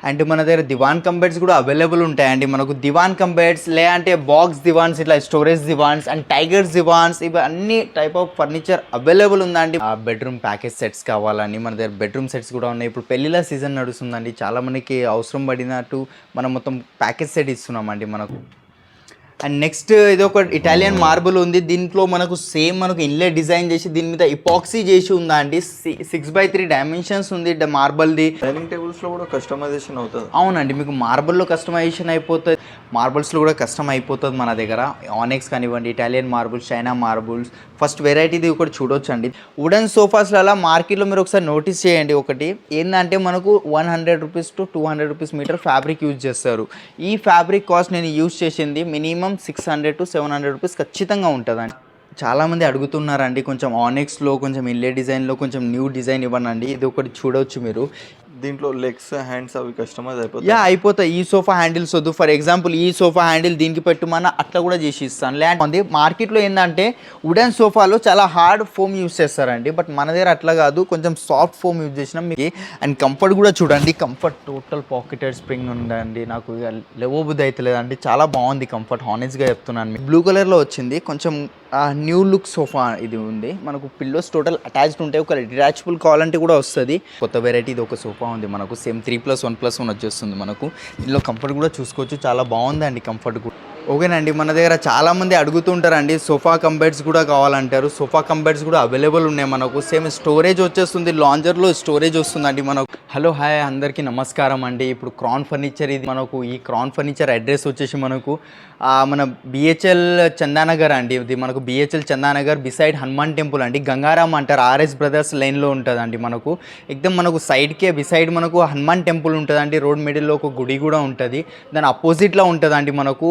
And మన దగ్గర దివాన్ కంబెడ్స్ కూడా అవైలబుల్ ఉంటాయండి. మనకు దివాన్ కంబెడ్స్ లేదంటే బాక్స్ దివాన్స్, ఇట్లా స్టోరేజ్ దివాన్స్ అండ్ టైగర్స్ దివాన్స్, ఇవి అన్ని టైప్ ఆఫ్ ఫర్నిచర్ అవైలబుల్ ఉందండి. ఆ బెడ్రూమ్ ప్యాకేజ్ సెట్స్ కావాలని మన దగ్గర బెడ్రూమ్ సెట్స్ కూడా ఉన్నాయి. ఇప్పుడు పెళ్లిళ్ళ సీజన్ నడుస్తుందండి, చాలా మనకి అవసరం పడినట్టు మనం మొత్తం ప్యాకేజ్ సెట్ ఇస్తున్నామండి మనకు. అండ్ నెక్స్ట్ ఇది ఒక ఇటాలియన్ మార్బుల్ ఉంది. దీంట్లో మనకు సేమ్ మనకు ఇన్లే డిజైన్ చేసి దీని మీద ఇపాక్సీ చేసి ఉందా అండి. 6x3 డైమెన్షన్స్ ఉంది మార్బల్ది. డైనింగ్ టేబుల్స్లో కూడా కస్టమైజేషన్ అవుతుంది. అవునండి, మీకు మార్బుల్లో కస్టమైజేషన్ అయిపోతుంది, మార్బుల్స్లో కూడా కస్టమ్ అయిపోతుంది మన దగ్గర. ఆనెక్స్ కానివ్వండి, Italian marbles, China marbles, first వెరైటీది ఒకటి చూడొచ్చు అండి. వుడెన్ సోఫాస్లలో మార్కెట్లో మీరు ఒకసారి నోటీస్ చేయండి. ఒకటి ఏంటంటే మనకు 100 rupees to 200 rupees metre fabric use చేస్తారు. ఈ ఫ్యాబ్రిక్ కాస్ట్ నేను యూజ్ చేసింది మినిమం 600 to 700 రూపీస్ ఖచ్చితంగా ఉంటుందండి. చాలామంది అడుగుతున్నారండి కొంచెం ఆనెక్స్లో కొంచెం ఇల్లే డిజైన్లో కొంచెం న్యూ డిజైన్ ఇవ్వనండి. ఇది ఒకటి చూడవచ్చు మీరు. దీంట్లో లెగ్స్, హ్యాండ్స్ అవి కస్టమైజ్ అయిపోతాయి. ఈ సోఫా హ్యాండిల్స్ వద్దు, ఫర్ ఎగ్జాంపుల్ ఈ సోఫా హ్యాండిల్ దీనికి పెట్టుమన్నా అట్లా కూడా చేసి ఇస్తాను. లేదంటే మార్కెట్లో ఏంటంటే వుడెన్ సోఫాలో చాలా హార్డ్ ఫోమ్ యూస్ చేస్తారండి, బట్ మన దగ్గర అట్లా కాదు, కొంచెం సాఫ్ట్ ఫోమ్ యూజ్ చేసినాం మీకు. అండ్ కంఫర్ట్ కూడా చూడండి, కంఫర్ట్ టోటల్ పాకెటెడ్ స్ప్రింగ్ ఉందండి. నాకు ఇక లేవబుద్ధి అయితే లేదండి, చాలా బాగుంది కంఫర్ట్, హానెస్ట్గా చెప్తున్నాను. మీకు బ్లూ కలర్లో వచ్చింది, కొంచెం న్యూ లుక్ సోఫా ఇది ఉంది. మనకు పిల్లోస్ టోటల్ అటాచ్డ్ ఉంటాయి, ఒక డిటాచబుల్ కావాలంటే కూడా వస్తుంది. కొత్త వెరైటీ ఇది ఒక సోఫా ఉంది మనకు, సేమ్ 3+1+1 వచ్చేస్తుంది మనకు. ఇందులో కంఫర్ట్ కూడా చూసుకోవచ్చు, చాలా బాగుందండి కంఫర్ట్ కూడా. ఓకేనండి, మన దగ్గర చాలామంది అడుగుతుంటారండి సోఫా కంబెడ్స్ కూడా కావాలంటారు. సోఫా కంబెడ్స్ కూడా అవైలబుల్ ఉన్నాయి మనకు. సేమ్ స్టోరేజ్ వచ్చేస్తుంది, లాంజర్లో స్టోరేజ్ వస్తుందండి మనకు. హలో హాయ్ అందరికీ నమస్కారం అండి. ఇప్పుడు క్రాన్ ఫర్నిచర్ ఇది మనకు. ఈ క్రాన్ ఫర్నిచర్ అడ్రస్ వచ్చేసి మనకు మన బిహెచ్ఎల్ చందానగర్ అండి. ఇది మనకు బిహెచ్ఎల్ చందానగర్ బిసైడ్ హనుమాన్ టెంపుల్ అండి. గంగారాం అంటారు, ఆర్ఎస్ బ్రదర్స్ లైన్లో ఉంటుందండి మనకు. ఎక్దమ్ మనకు సైడ్కే బిసైడ్ మనకు హనుమాన్ టెంపుల్ ఉంటుందండి. రోడ్ మిడిల్లో ఒక గుడి కూడా ఉంటుంది, దాని అపోజిట్లో ఉంటుందండి మనకు.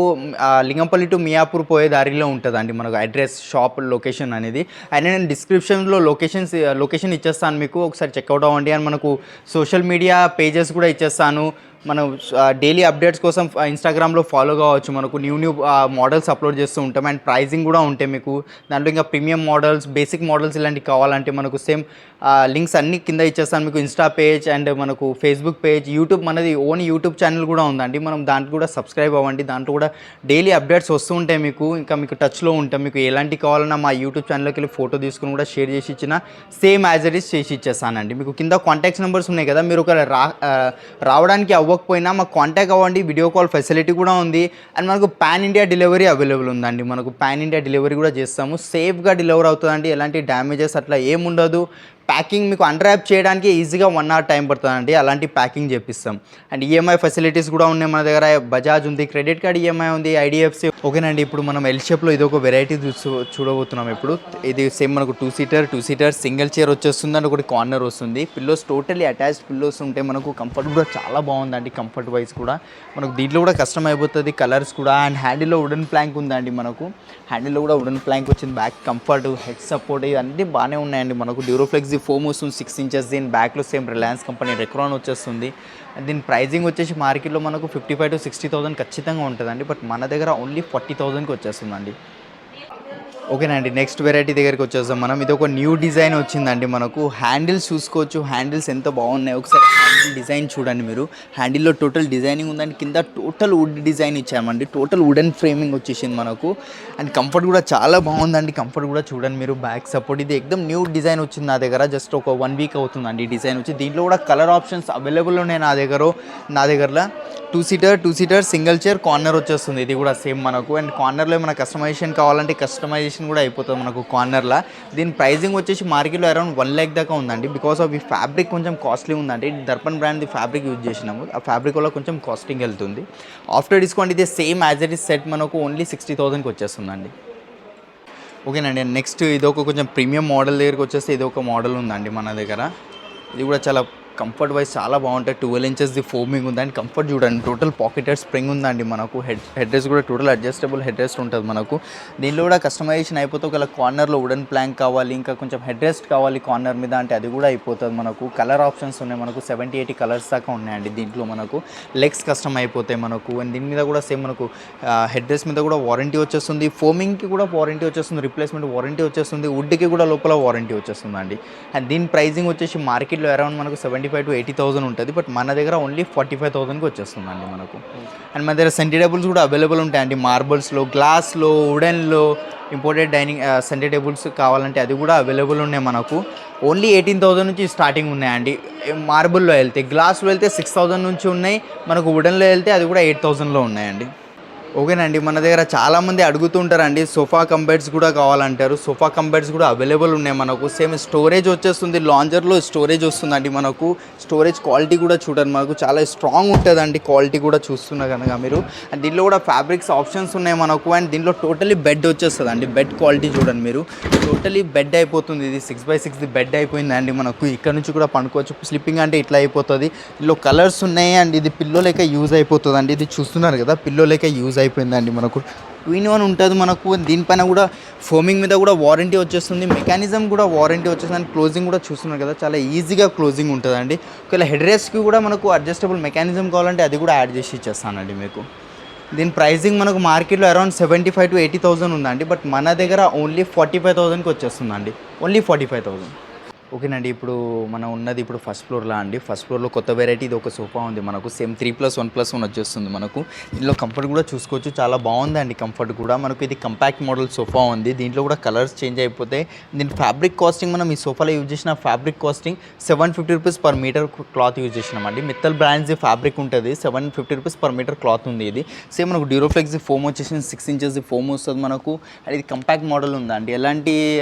లింగంపల్లి టు మియాపూర్ పోయే దారిలో ఉంటుందండి మనకు అడ్రస్, షాప్ లొకేషన్ అనేది. అండ్ నేను డిస్క్రిప్షన్లో లొకేషన్ ఇచ్చేస్తాను మీకు, ఒకసారి చెక్అవుట్ అవ్వండి. అండ్ మనకు సోషల్ మీడియా పేజెస్ కూడా ఇచ్చేస్తాను. మనం డైలీ అప్డేట్స్ కోసం ఇన్స్టాగ్రామ్లో ఫాలో కావచ్చు. మనకు న్యూ మోడల్స్ అప్లోడ్ చేస్తూ ఉంటాం. అండ్ ప్రైజింగ్ కూడా ఉంటాయి మీకు దాంట్లో. ఇంకా ప్రీమియం మోడల్స్, బేసిక్ మోడల్స్ ఇలాంటివి కావాలంటే మనకు సేమ్ లింక్స్ అన్ని కింద ఇచ్చేస్తాను మీకు. ఇన్స్టా పేజ్ అండ్ మనకు ఫేస్బుక్ పేజ్, యూట్యూబ్ మనది ఓన్ యూట్యూబ్ ఛానల్ కూడా ఉందండి. మనం దాంట్లో కూడా సబ్స్క్రైబ్ అవ్వండి, దాంట్లో కూడా డైలీ అప్డేట్స్ వస్తూ ఉంటాయి మీకు. ఇంకా మీకు టచ్లో ఉంటాం. మీకు ఎలాంటి కావాలన్నా మా యూట్యూబ్ ఛానల్లోకి వెళ్ళి ఫోటో తీసుకుని కూడా షేర్ చేసి ఇచ్చిన సేమ్ యాజ్ ఇట్ ఈస్ చేసి ఇచ్చేస్తానండి. మీకు కింద కాంటాక్ట్స్ నెంబర్స్ ఉన్నాయి కదా, మీరు ఒక రావడానికి అవ్వకపోయినా మాకు కాంటాక్ట్ అవ్వండి, వీడియో కాల్ ఫెసిలిటీ కూడా ఉంది. అండ్ మనకు పాన్ ఇండియా డెలివరీ అవైలబుల్ ఉందండి. మనకు పాన్ ఇండియా డెలివరీ కూడా చేస్తాము, సేఫ్గా డెలివరీ అవుతుందండి. ఎలాంటి డ్యామేజెస్ అట్లా ఏముండదు. ప్యాకింగ్ మీకు అన్రాప్ చేయడానికి ఈజీగా 1 hour టైం పడుతుందండి, అలాంటి ప్యాకింగ్ చేపిస్తాం. అండ్ ఈఎంఐ ఫెసిలిటీస్ కూడా ఉన్నాయి మన దగ్గర. బజాజ్ ఉంది, క్రెడిట్ కార్డ్ ఈఎంఐ ఉంది, ఐడిఎఫ్సి. ఓకేనండి, ఇప్పుడు మనం ఎల్ షేప్లో ఇది ఒక వెరైటీ చూడబోతున్నాం. ఇప్పుడు ఇది సేమ్ మనకు 2 seater సింగిల్ చైర్ వచ్చేస్తుంది అండ్ ఒకటి కార్నర్ వస్తుంది. పిల్లోస్ టోటలీ అటాచ్డ్ పిల్లోస్ ఉంటాయి మనకు. కంఫర్ట్ కూడా చాలా బాగుందండి, కంఫర్ట్ వైజ్ కూడా మనకు దీంట్లో కూడా కస్టమ్ అయిపోతుంది, కలర్స్ కూడా. అండ్ హ్యాండిల్లో వుడెన్ ప్లాంక్ ఉందండి మనకు. హ్యాండిల్లో కూడా వుడెన్ ప్లాంక్ వచ్చింది. బ్యాక్ కంఫర్ట్, హెడ్ సపోర్ట్ ఇవన్నీ బాగానే ఉన్నాయండి మనకు. డ్యూరోఫ్లెక్స్ ఫోమ్ వస్తుంది 6 inches. దీని బ్యాక్లో సేమ్ రిలయన్స్ కంపెనీ రెక్రాన్ వచ్చేస్తుంది. దీని ప్రైజింగ్ వచ్చేసి మార్కెట్లో మనకు 55,000 to 60,000 ఖచ్చితంగా ఉంటుందండి, బట్ మన దగ్గర ఓన్లీ 40,000కి వచ్చేస్తుందండి. ఓకేనండి, నెక్స్ట్ వెరైటీ దగ్గరికి వచ్చేస్తాం మనం. ఇది ఒక న్యూ డిజైన్ వచ్చిందండి మనకు. హ్యాండిల్స్ చూసుకోవచ్చు, హ్యాండిల్స్ ఎంత బాగున్నాయి ఒకసారి. హ్యాండిల్ డిజైన్ చూడండి మీరు. హ్యాండిల్లో టోటల్ డిజైనింగ్ ఉందండి, కింద టోటల్ వుడ్ డిజైన్ ఇచ్చామండి. టోటల్ వుడెన్ ఫ్రేమింగ్ వచ్చేసింది మనకు. అండ్ కంఫర్ట్ కూడా చాలా బాగుందండి, కంఫర్ట్ కూడా చూడండి మీరు. బ్యాక్ సపోర్ట్ ఇది ఎక్దమ్ న్యూ డిజైన్ వచ్చింది నా దగ్గర. జస్ట్ ఒక 1 week అవుతుందండి డిజైన్ వచ్చి. దీంట్లో కూడా కలర్ ఆప్షన్స్ అవైలబుల్ ఉన్నాయి నా దగ్గరలో. 2 seater సింగిల్ చైర్, కార్నర్ వచ్చేస్తుంది. ఇది కూడా సేమ్ మనకు. అండ్ కార్నర్లో ఏమైనా కస్టమైజేషన్ కావాలంటే కస్టమైజేషన్ కూడా అయిపోతుంది మనకు కార్నర్లో. దీని ప్రైజింగ్ వచ్చేసి మార్కెట్లో అరౌండ్ 1 lakh దాకా ఉందండి. బికాస్ ఆఫ్ ఈ ఫ్యాబ్రిక్ కొంచెం కాస్ట్లీ ఉందండి. దర్పణ్ బ్రాండ్ది ఫ్యాబ్రిక్ యూజ్ చేసినాము, ఆ ఫ్యాబ్రిక్ వల్ల కొంచెం కాస్టింగ్ వెళ్తుంది. ఆఫ్టర్ డిస్కౌంట్ ఇది same as it is set మనకు ఓన్లీ 60,000కి వచ్చేస్తుందండి. ఓకేనండి, నెక్స్ట్ ఇది ఒక కొంచెం ప్రీమియం మోడల్ దగ్గరికి వచ్చేస్తే ఇది ఒక మోడల్ ఉందండి మన దగ్గర. ఇది కూడా చాలా కంఫర్ట్ వైజ్ చాలా బాగుంటాయి. 12 inches ఫోమింగ్ ఉంది. అండ్ కంఫర్ట్ చూడండి, టోటల్ పాకెటెడ్ స్ప్రింగ్ ఉందండి మనకు. హెడ్ రెస్ట్ కూడా టోటల్ అడ్జస్టబుల్ హెడ్ రెస్ట్ ఉంటుంది మనకు. దీనిలో కూడా కస్టమైజేషన్ అయిపోతే ఒకవేళ కార్నర్లో వుడెన్ ప్లాంక్ కావాలి, ఇంకా కొంచెం హెడ్ రెస్ట్ కావాలి కార్నర్ మీద అంటే అది కూడా అయిపోతుంది మనకు. కలర్ ఆప్షన్స్ ఉన్నాయి మనకు, 70-80 కలర్స్ దాకా ఉన్నాయండి దీంట్లో మనకు. లెగ్స్ కస్టమ్ అయిపోతాయి మనకు. అండ్ దీని మీద కూడా సేమ్ మనకు హెడ్ రెస్ట్ మీద కూడా వారంటీ వచ్చేస్తుంది, ఫోమింగ్కి కూడా వారంటీ వచ్చేస్తుంది, రిప్లేస్మెంట్ వారంటీ వచ్చేస్తుంది, వుడ్కి కూడా లోపల వారంటీ వచ్చేస్తుందండి. అండ్ దీని ప్రైజింగ్ వచ్చేసి మార్కెట్లో అరౌండ్ మనకు 70 75,000 to 80,000 ఉంటుంది, బట్ మన దగ్గర ఓన్లీ 45,000కి వచ్చేస్తుందండి మనకు. అండ్ మన దగ్గర సెంటీ టేబుల్స్ కూడా అవైలబుల్ ఉంటాయండి, మార్బల్స్లో, గ్లాస్లో, వుడెన్లో ఇంపోర్టెడ్ డైనింగ్ సెంటీ టేబుల్స్ కావాలంటే అది కూడా అవైలబుల్ ఉన్నాయి మనకు. ఓన్లీ 18,000 నుంచి స్టార్టింగ్ ఉన్నాయండి. మార్బుల్లో వెళ్తే, గ్లాస్లో వెళ్తే 6,000 నుంచి ఉన్నాయి, మనకు వుడెన్లో వెళ్తే అది కూడా 8,000లో ఉన్నాయండి. ఓకేనండి, మన దగ్గర చాలామంది అడుగుతుంటారండి సోఫా కంబెడ్స్ కూడా కావాలంటారు. సోఫా కంబెడ్స్ కూడా అవైలబుల్ ఉన్నాయి మనకు. సేమ్ స్టోరేజ్ వచ్చేస్తుంది, లాంజర్లో స్టోరేజ్ వస్తుందండి మనకు. స్టోరేజ్ క్వాలిటీ కూడా చూడండి, మనకు చాలా స్ట్రాంగ్ ఉంటుందండి క్వాలిటీ కూడా చూస్తున్నా కనుక మీరు. అండ్ దీంట్లో కూడా ఫ్యాబ్రిక్స్ ఆప్షన్స్ ఉన్నాయి మనకు. అండ్ దీంట్లో టోటలీ బెడ్ వచ్చేస్తుందండి, బెడ్ క్వాలిటీ చూడండి మీరు. టోటలీ బెడ్ అయిపోతుంది, ఇది 6x6 బెడ్ అయిపోయిందండి మనకు. ఇక్కడ నుంచి కూడా పండుకోవచ్చు, స్లీపింగ్ అంటే ఇట్లా అయిపోతుంది. ఇందులో కలర్స్ ఉన్నాయి అండ్ ఇది పిల్లో లెక్క యూజ్ అయిపోతుంది అండి. ఇది చూస్తున్నారు కదా, పిల్లో లెక్క యూజ్ అయిపోయిందండి మనకు. 2-in-1 ఉంటుంది మనకు. దీనిపైన కూడా ఫోమింగ్ మీద కూడా వారంటీ వచ్చేస్తుంది, మెకానిజం కూడా వారంటీ వచ్చేస్తుంది. అండ్ క్లోజింగ్ కూడా చూస్తున్నారు కదా, చాలా ఈజీగా క్లోజింగ్ ఉంటుందండి. ఒకవేళ హెడ్ రెస్ట్కి కూడా మనకు అడ్జస్టబుల్ మెకానిజం కావాలంటే అది కూడా యాడ్ చేసి ఇచ్చేస్తానండి మీకు. దీని ప్రైజింగ్ మనకు మార్కెట్లో అరౌండ్ 75,000 to 80,000 ఉందండి, బట్ మన దగ్గర ఓన్లీ 45,000కి వచ్చేస్తుందండి, ఓన్లీ 45,000. ఓకేనండి, ఇప్పుడు మనం ఉన్నది ఇప్పుడు ఫస్ట్ ఫ్లోర్లో అండి. ఫస్ట్ ఫ్లోర్లో కొత్త వెరైటీ ఇది ఒక సోఫా ఉంది మనకు. సేమ్ 3+1+1 వచ్చేస్తుంది మనకు. దీనిలో కంఫర్ట్ కూడా చూసుకోవచ్చు, చాలా బాగుందండి కంఫర్ట్ కూడా మనకు. ఇది కంపాక్ట్ మోడల్ సోఫా ఉంది, దీంట్లో కూడా కలర్స్ చేంజ్ అయిపోతాయి. దీని ఫ్యాబ్రిక్ కాస్టింగ్ మనం ఈ సోఫాలో యూజ్ చేసిన fabric costing 750 rupees per meter cloth use చేసినామండి. మిత్తల్ బ్రాండ్స్ ఫ్యాబ్రిక్ ఉంటుంది, 750 రూపీస్ పర్ మీటర్ క్లాత్ ఉంది. ఇది సేమ్ మనకు డ్యూరోఫ్లెక్స్ ఫోమ్ వచ్చేసి 6 inches ఫోమ్ వస్తుంది మనకు. అండ్ ఇది కంపాక్ట్ మోడల్ ఉందండి, ఎలాంటి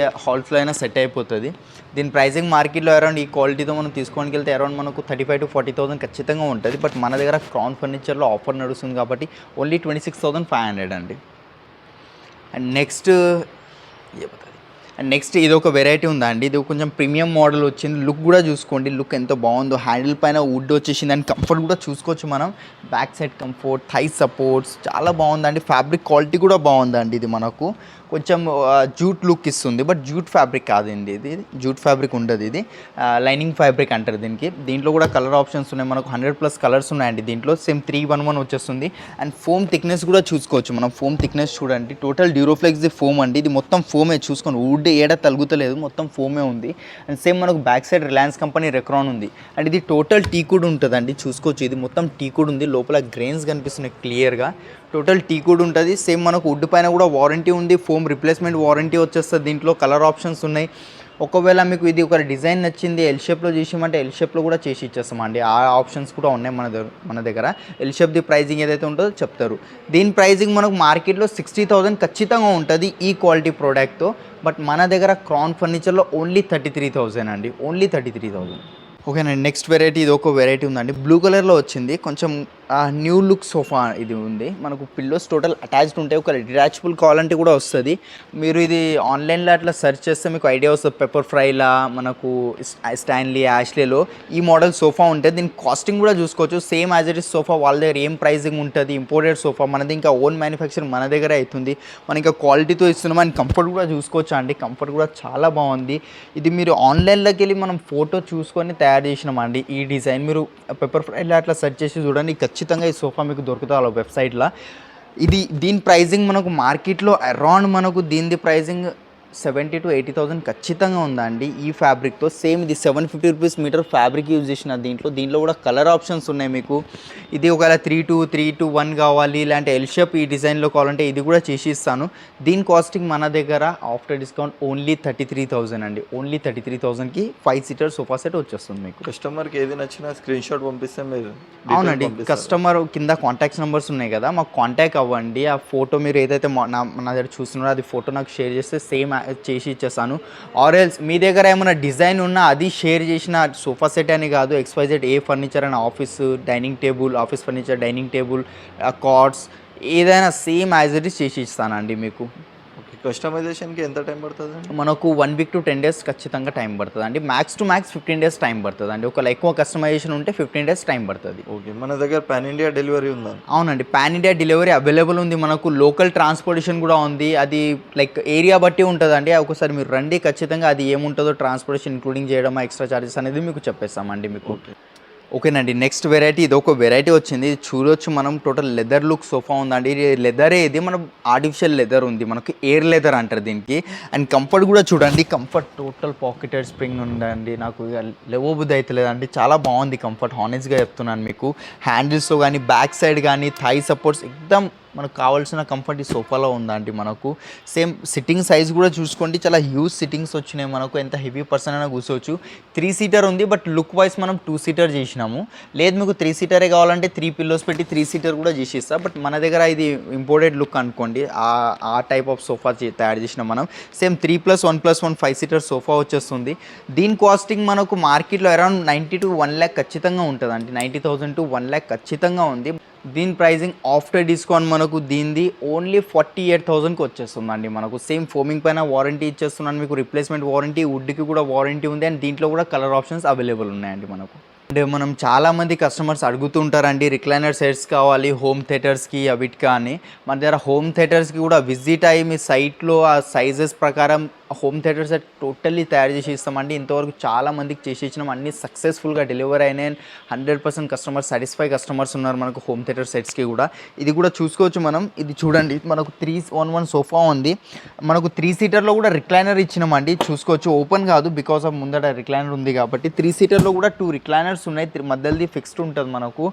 హాల్స్లో అయినా సెట్ అయిపోతుంది. దీని ప్రైజింగ్ మార్కెట్లో అరౌండ్ ఈ క్వాలిటీతో మనం తీసుకోవడానికి వెళ్తే అరౌండ్ మనకు 35,000 to 40,000 ఖచ్చితంగా ఉంటుంది. బట్ మన దగ్గర క్రౌన్ ఫర్నిచర్లో ఆఫర్ నడుస్తుంది కాబట్టి ఓన్లీ 26,500 అండి. అండ్ నెక్స్ట్ ఇది ఒక వెరైటీ ఉందండి. ఇది కొంచెం ప్రీమియం మోడల్ వచ్చింది. లుక్ కూడా చూసుకోండి, లుక్ ఎంత బాగుందో. హ్యాండిల్ పైన వుడ్ వచ్చేసింది అండ్ కంఫర్ట్ కూడా చూసుకోవచ్చు మనం. Back side comfort, thigh supports చాలా బాగుందండి. ఫ్యాబ్రిక్ క్వాలిటీ కూడా బాగుందండి. ఇది మనకు కొంచెం జూట్ లుక్ ఇస్తుంది, బట్ జూట్ ఫ్యాబ్రిక్ కాదండి, ఇది జూట్ ఫ్యాబ్రిక్ ఉండదు, ఇది లైనింగ్ ఫ్యాబ్రిక్ అంటారు దీనికి. దీంట్లో కూడా కలర్ ఆప్షన్స్ ఉన్నాయి మనకు, 100+ కలర్స్ ఉన్నాయండి దీంట్లో. సేమ్ 311 వచ్చేస్తుంది. అండ్ ఫోమ్ థిక్నెస్ కూడా చూసుకోవచ్చు మనం. ఫోమ్ థిక్నెస్ చూడండి, టోటల్ డ్యూరోఫ్లెక్స్ ఫోమ్ అండి. ఇది మొత్తం ఫోమే, చూసుకోండి వుడ్ ఏడ తలుగుతలేదు, మొత్తం ఫోమే ఉంది. అండ్ సేమ్ మనకు back side Reliance company Recron ఉంది. అండ్ ఇది టోటల్ టీకుడ్ ఉంటుందండి, చూసుకోవచ్చు. ఇది మొత్తం టీకుడ్ ఉంది, లోపల గ్రెయిన్స్ కనిపిస్తున్నాయి క్లియర్గా. టోటల్ టీకుడ్ ఉంటుంది. సేమ్ మనకు వుడ్ పైన కూడా వారంటీ ఉంది, ఫోమ్ రిప్లేస్మెంట్ వారంటీ వచ్చేస్తుంది. దీంట్లో కలర్ ఆప్షన్స్ ఉన్నాయి. ఒకవేళ మీకు ఇది ఒక డిజైన్ నచ్చింది, ఎల్ షేప్లో చేసామంటే ఎల్ షేప్లో కూడా చేసి ఇచ్చేస్తామండి. ఆ ఆప్షన్స్ కూడా ఉన్నాయి మన దగ్గర. ఎల్ షేప్ది ప్రైజింగ్ ఏదైతే ఉంటుందో చెప్తారు. దీని ప్రైజింగ్ మనకు మార్కెట్లో 60,000 ఖచ్చితంగా ఉంటుంది ఈ క్వాలిటీ ప్రోడక్ట్తో. బట్ మన దగ్గర క్రౌన్ ఫర్నిచర్లో ఓన్లీ 33,000 అండి, ఓన్లీ 33,000. ఓకేనండి, నెక్స్ట్ వెరైటీ ఇది ఒక వెరైటీ ఉందండి. బ్లూ కలర్లో వచ్చింది, కొంచెం న్యూ లుక్ సోఫా ఇది ఉంది మనకు. పిల్లోస్ టోటల్ అటాచ్డ్ ఉంటాయి, ఒక డిటాచబుల్ కావాలంటే కూడా వస్తుంది. మీరు ఇది ఆన్లైన్లో అట్లా సెర్చ్ చేస్తే మీకు ఐడియా వస్తుంది. పెప్పర్ ఫ్రైలా, మనకు స్టాన్లీ, యాష్లేలో ఈ మోడల్ సోఫా ఉంటుంది. దీని కాస్టింగ్ కూడా చూసుకోవచ్చు. Same as it is sofa వాళ్ళ దగ్గర ఏం ప్రైజింగ్ ఉంటుంది. ఇంపోర్టెడ్ సోఫా, మనది ఇంకా ఓన్ మ్యానుఫ్యాక్చర్ మన దగ్గర అవుతుంది. మన ఇంకా క్వాలిటీతో ఇస్తున్నాం. అండ్ కంఫర్ట్ కూడా చూసుకోవచ్చు అండి, కంఫర్ట్ కూడా చాలా బాగుంది. ఇది మీరు ఆన్లైన్లోకి వెళ్ళి మనం ఫోటో చూసుకొని తయారు చేసినామండి. ఈ డిజైన్ మీరు పెప్పర్ ఫ్రైలా అట్లా సెర్చ్ చేసి చూడండి, ఖచ్చితంగా ఈ సోఫా మీకు దొరుకుతుంది వెబ్సైట్లో. దీని ప్రైజింగ్ మనకు మార్కెట్లో అరౌండ్ మనకు దీని ప్రైజింగ్ 70,000 to 80,000 ఖచ్చితంగా ఉందండి ఈ ఫ్యాబ్రిక్తో. సేమ్ ఇది 750 రూపీస్ మీటర్ ఫ్యాబ్రిక్ యూజ్ చేసిన దీంట్లో కూడా కలర్ ఆప్షన్స్ ఉన్నాయి మీకు. ఇది ఒకవేళ 3-2-3-2-1 కావాలి, ఇలాంటి ఎల్ షేప్ ఈ డిజైన్లో కావాలంటే ఇది కూడా చేసి ఇస్తాను. దీని కాస్టింగ్ మన దగ్గర ఆఫ్టర్ డిస్కౌంట్ ఓన్లీ 33,000 అండి, ఓన్లీ 33,000కి 5 seater సోఫా సెట్ వచ్చేస్తుంది మీకు. కస్టమర్కి ఏది నచ్చినా స్క్రీన్ షాట్ పంపిస్తే మీరు. అవునండి, కస్టమర్ కింద కాంటాక్ట్స్ నెంబర్స్ ఉన్నాయి కదా, మాకు కాంటాక్ట్ అవ్వండి. ఆ ఫోటో మీరు ఏదైతే నా దగ్గర చూస్తున్నారో అది ఫోటో నాకు షేర్ చేస్తే సేమ్ చేసి ఇచ్చేస్తాను. ఆర్ ఎల్స్ మీ దగ్గర ఏమైనా డిజైన్ ఉన్నా అది షేర్ చేసిన, సోఫా సెట్ అని కాదు, XYZ ఏ ఫర్నిచర్ అని, office dining table, office furniture, dining table, cards ఏదైనా సేమ్ యాజ్ ఇట్ ఈస్ చేసి ఇస్తానండి మీకు. కస్టమైజేషన్కి ఎంత టైం పడుతుంది? మనకు 1 week to 10 days ఖచ్చితంగా టైం పడుతుంది అండి. Max to max 15 days time పడుతుంది అండి. ఒకవేళ ఎక్కువ కస్టమైజేషన్ ఉంటే 15 days టైం పడుతుంది. ఓకే, మన దగ్గర పాన్ ఇండియా డెలివరీ ఉందా? అవునండి, పాన్ ఇండియా డెలివరీ అవైలబుల్ ఉంది మనకు. లోకల్ ట్రాన్స్పోర్టేషన్ కూడా ఉంది, అది లైక్ ఏరియా బట్టి ఉంటుంది అండి. ఒకసారి మీరు రండి, ఖచ్చితంగా అది ఏముంటుందో ట్రాన్స్పోర్టేషన్ ఇంక్లూడింగ్ చేయడం, ఎక్స్ట్రా చార్జెస్ అనేది మీకు చెప్పేస్తామండి మీకు. ఓకేనండి. నెక్స్ట్ వెరైటీ ఇది ఒక వెరైటీ వచ్చింది. ఇది చూడొచ్చు మనం టోటల్ లెదర్ లుక్ సోఫా ఉందండి. ఇది లెదరే, ఇది మనం ఆర్టిఫిషియల్ లెదర్ ఉంది, మనకి ఎయిర్ లెదర్ అంటారు దీనికి. అండ్ కంఫర్ట్ కూడా చూడండి, కంఫర్ట్ టోటల్ పాకెటెడ్ స్ప్రింగ్ ఉందండి. నాకు ఇక లేవబుద్ధి అయితే లేదండి, చాలా బాగుంది కంఫర్ట్, హానెస్ట్గా చెప్తున్నాను మీకు. హ్యాండిల్స్లో కానీ బ్యాక్ సైడ్ కానీ థై సపోర్ట్స్ ఎక్దమ్ మనకు కావాల్సిన కంఫర్ట్ ఈ సోఫాలో ఉందండి. మనకు సేమ్ సిట్టింగ్ సైజ్ కూడా చూసుకోండి, చాలా హ్యూజ్ సిట్టింగ్స్ వచ్చినాయి మనకు. ఎంత హెవీ పర్సన్ అయినా కూర్చోవచ్చు. 3 సీటర్ ఉంది, బట్ లుక్ వైజ్ మనం 2 సీటర్ చేసినాము. లేదు మీకు 3 సీటరే కావాలంటే 3 పిల్లోస్ పెట్టి 3 సీటర్ కూడా చేసి ఇస్తా. బట్ మన దగ్గర ఇది ఇంపోర్టెడ్ లుక్ అనుకోండి, ఆ టైప్ ఆఫ్ సోఫా తయారు చేసినాం మనం. సేమ్ 3+1+1 5 సీటర్ సోఫా వచ్చేస్తుంది. దీని కాస్టింగ్ మనకు మార్కెట్లో అరౌండ్ 90 to 1 lakh ఖచ్చితంగా ఉంటుందండి. 90,000 to 1 lakh ఖచ్చితంగా ఉంది. దీని ప్రైజింగ్ ఆఫ్టర్ డిస్కౌంట్ మనకు దీనిది ఓన్లీ 48,000కి వచ్చేస్తుందండి. మనకు సేమ్ ఫోమింగ్ పైన వారంటీ ఇచ్చేస్తున్నాను మీకు, రిప్లేస్మెంట్ వారంటీ, వుడ్కి కూడా వారంటీ ఉంది. అండ్ దీంట్లో కూడా కలర్ ఆప్షన్స్ అవైలబుల్ ఉన్నాయండి మనకు. అండ్ మనం చాలామంది కస్టమర్స్ అడుగుతుంటారండి, రిక్లైనర్ సెట్స్ కావాలి హోమ్ థియేటర్స్కి అవిటికా అని. మన దగ్గర హోమ్ థియేటర్స్కి కూడా విజిట్ అయ్యి మీ సైట్లో ఆ సైజెస్ ప్రకారం హోమ్ థియేటర్ సెట్ టోటల్లీ తయారు చేసి ఇస్తామండి. ఇంతవరకు చాలా మందికి చేసి ఇచ్చినాం, అన్నీ సక్సెస్ఫుల్గా డెలివరీ అయినాయి. 100% కస్టమర్స్ సాటిస్ఫై కస్టమర్స్ ఉన్నారు మనకు హోమ్ థియేటర్ సెట్స్కి కూడా. ఇది కూడా చూసుకోవచ్చు మనం. ఇది చూడండి, మనకు 3-on-1 సోఫా ఉంది. మనకు 3 సీటర్లో కూడా రిక్లైనర్ ఇచ్చినామండి. చూసుకోవచ్చు, ఓపెన్ కాదు బికాస్ ఆఫ్ ముందట రిక్లైనర్ ఉంది కాబట్టి. 3 సీటర్లో కూడా 2 రిక్లైనర్స్ ఉన్నాయి, మధ్యది ఫిక్స్డ్ ఉంటుంది మనకు.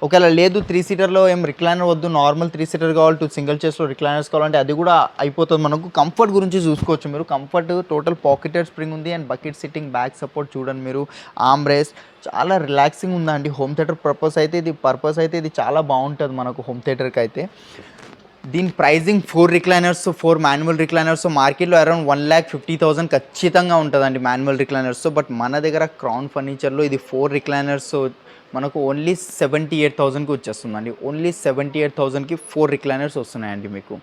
ఒకవేళ లేదు 3 సీటర్లో ఏం రిక్లైనర్ వద్దు, నార్మల్ 3 సీటర్ కావాలి, 2 సింగిల్ చైర్స్లో రిక్లైనర్స్ కావాలంటే అది కూడా అయిపోతుంది మనకు. కంఫర్ట్ గురించి చూసుకోవచ్చు మీరు, కంఫర్ట్ టోటల్ పాకెటెడ్ స్ప్రింగ్ ఉంది. And bucket sitting back support చూడండి మీరు, ఆర్మ్ రెస్ట్ చాలా రిలాక్సింగ్ ఉందండి. హోమ్ థియేటర్ పర్పస్ అయితే ఇది చాలా బాగుంటుంది మనకు హోమ్ థియేటర్కి అయితే. దీని ప్రైజింగ్ 4 రిక్లైనర్స్ 4 మాన్యువల్ రిక్లైనర్స్ మార్కెట్లో అరౌండ్ 1,50,000 ఖచ్చితంగా ఉంటుందండి మాన్యువల్ రిక్లైనర్స్. బట్ మన దగ్గర క్రౌన్ ఫర్నిచర్లో ఇది 4 రిక్లైనర్స్ మనకు ఓన్లీ 78,000కి వచ్చేస్తుందండి. ఓన్లీ 78,000కి 4 రిక్లైనర్స్ వస్తున్నాయండి మీకు.